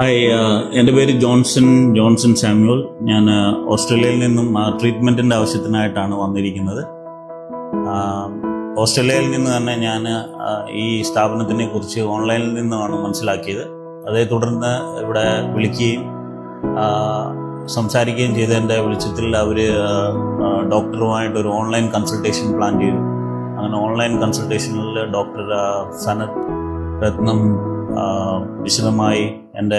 Hi, എൻ്റെ പേര് Johnson Samuel. ഞാൻ ഓസ്ട്രേലിയയിൽ നിന്നും ട്രീറ്റ്മെൻറ്റിൻ്റെ ആവശ്യത്തിനായിട്ടാണ് വന്നിരിക്കുന്നത്. ഓസ്ട്രേലിയയിൽ നിന്ന് തന്നെ ഞാൻ ഈ സ്ഥാപനത്തിനെ കുറിച്ച് ഓൺലൈനിൽ നിന്നുമാണ് മനസ്സിലാക്കിയത്. അതേ തുടർന്ന് ഇവിടെ വിളിക്കുകയും സംസാരിക്കുകയും ചെയ്തതിൻ്റെ വെളിച്ചത്തിൽ അവർ ഡോക്ടറുമായിട്ടൊരു ഓൺലൈൻ കൺസൾട്ടേഷൻ പ്ലാൻ ചെയ്തു. അങ്ങനെ ഓൺലൈൻ കൺസൾട്ടേഷനിൽ ഡോക്ടർ സനത് രത്നം വിശദമായി എൻ്റെ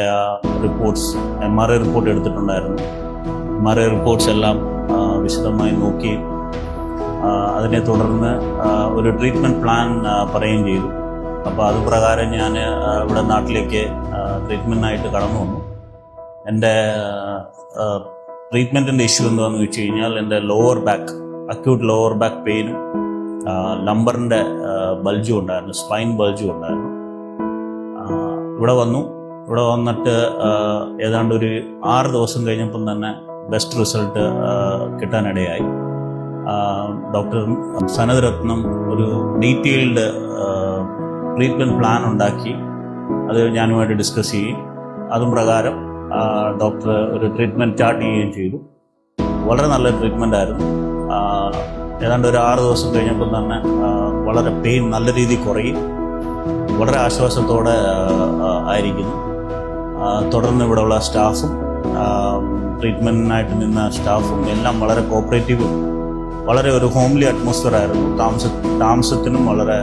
റിപ്പോർട്ട്സ് MRI റിപ്പോർട്ട് എടുത്തിട്ടുണ്ടായിരുന്നു. MRI റിപ്പോർട്ട്സ് എല്ലാം വിശദമായി നോക്കി അതിനെ തുടർന്ന് ഒരു ട്രീറ്റ്മെൻറ്റ് പ്ലാൻ പറയുകയും ചെയ്തു. അപ്പോൾ അത് പ്രകാരം ഞാൻ ഇവിടെ നാട്ടിലേക്ക് ട്രീറ്റ്മെൻറ്റിനായിട്ട് കടന്നു വന്നു. എൻ്റെ ട്രീറ്റ്മെൻറ്റിൻ്റെ ഇഷ്യൂ എന്താണെന്ന് വെച്ച് കഴിഞ്ഞാൽ എൻ്റെ അക്യൂട്ട് ലോവർ ബാക്ക് പെയിനും ലംബറിൻ്റെ ബൾജും ഉണ്ടായിരുന്നു, സ്പൈൻ ബൾജും ഉണ്ടായിരുന്നു. ഇവിടെ വന്നിട്ട് ഏതാണ്ട് ഒരു 6 ദിവസം കഴിഞ്ഞപ്പം തന്നെ ബെസ്റ്റ് റിസൾട്ട് കിട്ടാനിടയായി. ഡോക്ടർ സനത് രത്നം ഒരു ഡീറ്റെയിൽഡ് ട്രീറ്റ്മെൻറ്റ് പ്ലാൻ ഉണ്ടാക്കി അത് ഞാനുമായിട്ട് ഡിസ്കസ് ചെയ്യും. അതും പ്രകാരം ഡോക്ടർ ഒരു ട്രീറ്റ്മെൻറ്റ് സ്റ്റാർട്ട് ചെയ്യുകയും ചെയ്തു. വളരെ നല്ല ട്രീറ്റ്മെൻ്റ് ആയിരുന്നു. ഏതാണ്ട് ഒരു 6 ദിവസം കഴിഞ്ഞപ്പം തന്നെ വളരെ പെയിൻ നല്ല രീതിയിൽ കുറയും, വളരെ ആശ്വാസത്തോടെ ആയിരിക്കുന്നു. തുടർന്ന് ഇവിടെയുള്ള സ്റ്റാഫും ട്രീറ്റ്മെൻറ്റിനായിട്ട് നിന്ന സ്റ്റാഫും എല്ലാം വളരെ കോപ്പറേറ്റീവും വളരെ ഒരു ഹോംലി അറ്റ്മോസ്ഫിയർ ആയിരുന്നു. താമസത്തിനും വളരെ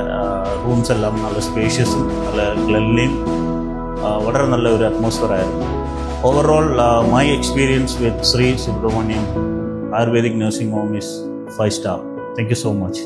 റൂംസ് എല്ലാം നല്ല സ്പേഷ്യസും നല്ല ക്ലെൻലിയും വളരെ നല്ല ഒരു അറ്റ്മോസ്ഫിയർ ആയിരുന്നു. Overall my experience with Shri Subramaniam ayurvedic nursing home is 5 star. Thank you so much.